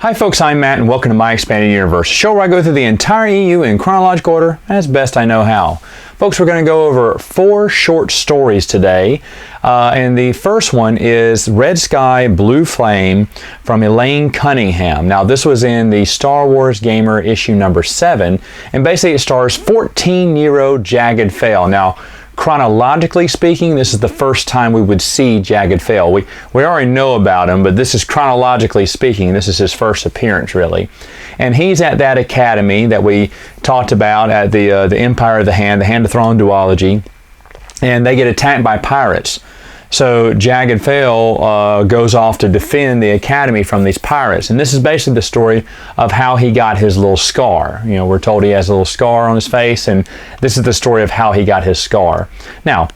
Hi folks, I'm Matt and welcome to My Expanded Universe, a show where I go through the entire EU in chronological order as best I know how. Folks, we're going to go over 4 short stories today, and the first one is Red Sky, Blue Flame from Elaine Cunningham. Now this was in the Star Wars Gamer issue number 7, and basically it stars 14-year-old Jagged Fail. Now, chronologically speaking, this is the first time we would see Jagged Fail. We already know about him, but this is chronologically speaking, this is his first appearance really. And he's at that academy that we talked about at the Empire of the Hand of Thrawn duology, and they get attacked by pirates. So Jagged Fail goes off to defend the academy from these pirates. And this is basically the story of how he got his little scar. You know, we're told he has a little scar on his face, and this is the story of how he got his scar. Now,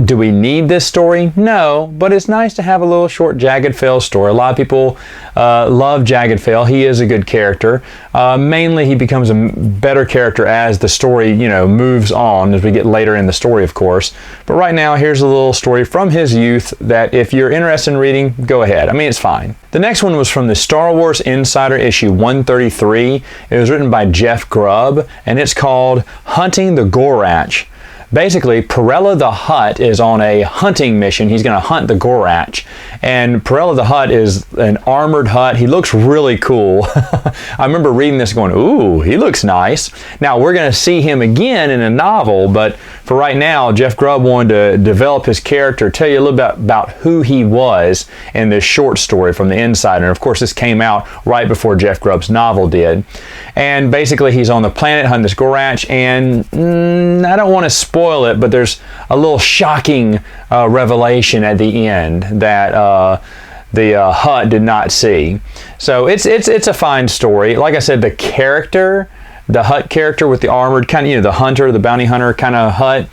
do we need this story? No, but it's nice to have a little short Jagged Fail story. A lot of people love Jagged Fail. He is a good character. Mainly he becomes a better character as the story, you know, moves on, as we get later in the story, of course. But right now, here's a little story from his youth that if you're interested in reading, go ahead. I mean, it's fine. The next one was from the Star Wars Insider issue 133. It was written by Jeff Grubb, and it's called Hunting the Gorach. Basically, Perella the Hutt is on a hunting mission. He's going to hunt the Gorach. And Perella the Hutt is an armored Hutt. He looks really cool. I remember reading this going, ooh, he looks nice. Now, we're going to see him again in a novel, but for right now, Jeff Grubb wanted to develop his character, tell you a little bit about who he was in this short story from the Insider. And of course, this came out right before Jeff Grubb's novel did. And basically, he's on the planet hunting this Gorach, and I don't want to spoil it, but there's a little shocking revelation at the end that the Hutt did not see. So it's a fine story. Like I said, the character, the Hutt character with the armored kind of, you know, the hunter, the bounty hunter kind of Hutt,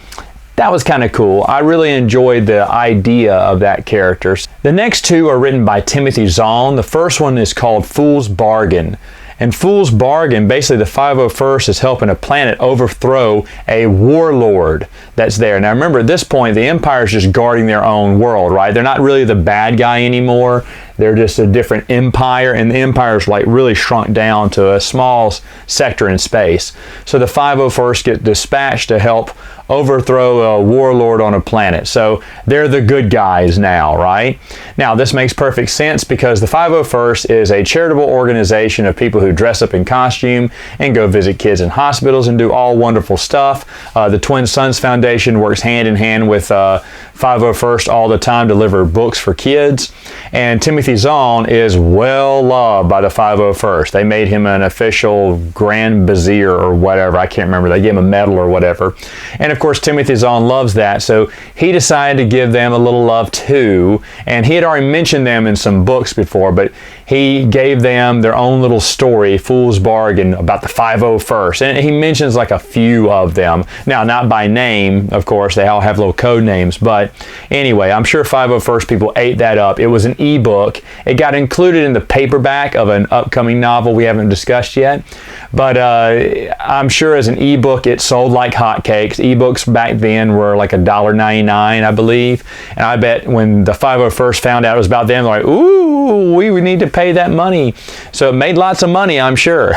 that was kind of cool. I really enjoyed the idea of that character. The next 2 are written by Timothy Zahn. The first one is called Fool's Bargain. And Fool's Bargain, basically the 501st is helping a planet overthrow a warlord that's there. Now remember, at this point, the Empire is just guarding their own world, right? They're not really the bad guy anymore. They're just a different empire, and the Empire's like really shrunk down to a small sector in space. So the 501st get dispatched to help overthrow a warlord on a planet. So they're the good guys now, right? Now this makes perfect sense because the 501st is a charitable organization of people who dress up in costume and go visit kids in hospitals and do all wonderful stuff. The Twin Sons Foundation works hand in hand with 501st all the time to deliver books for kids. And Timothy Zahn is well loved by the 501st. They made him an official Grand Vizier or whatever. I can't remember. They gave him a medal or whatever. And of course, Timothy Zahn loves that. So he decided to give them a little love too. And he had already mentioned them in some books before, but he gave them their own little story, Fool's Bargain, about the 501st. And he mentions like a few of them. Now, not by name, of course. They all have little code names. But anyway, I'm sure 501st people ate that up. It was an ebook. It got included in the paperback of an upcoming novel we haven't discussed yet. But I'm sure as an ebook, it sold like hotcakes. Ebooks back then were like $1.99, I believe. And I bet when the 501st found out it was about them, they're like, ooh, we need to pay that money. So it made lots of money, I'm sure.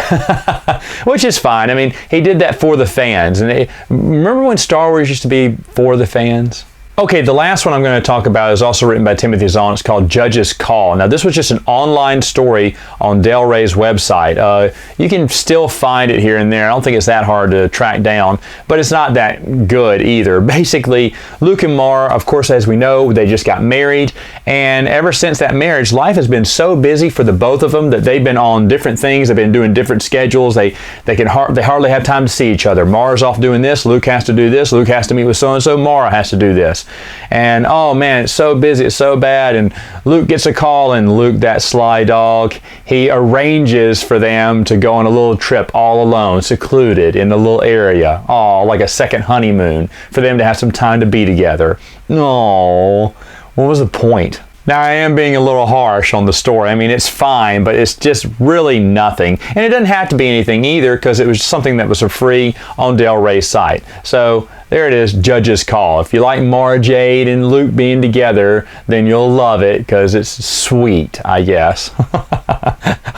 Which is fine. I mean, he did that for the fans. And remember when Star Wars used to be for the fans? Okay, the last one I'm going to talk about is also written by Timothy Zahn. It's called Judge's Call. Now, this was just an online story on Del Rey's website. You can still find it here and there. I don't think it's that hard to track down, but it's not that good either. Basically, Luke and Mara, of course, as we know, they just got married, and ever since that marriage, life has been so busy for the both of them that they've been on different things. They've been doing different schedules. They hardly have time to see each other. Mara's off doing this. Luke has to do this. Luke has to meet with so-and-so. Mara has to do this. And oh man, it's so busy, it's so bad. And Luke gets a call, and Luke, that sly dog, he arranges for them to go on a little trip all alone, secluded in a little area. Oh, like a second honeymoon for them to have some time to be together. No, what was the point? Now, I am being a little harsh on the story. I mean, it's fine, but it's just really nothing. And it doesn't have to be anything either, because it was something that was for free on Del Rey's site. So there it is, Judge's Call. If you like Mara Jade and Luke being together, then you'll love it, because it's sweet, I guess.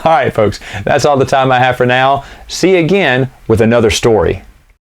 All right, folks, that's all the time I have for now. See you again with another story.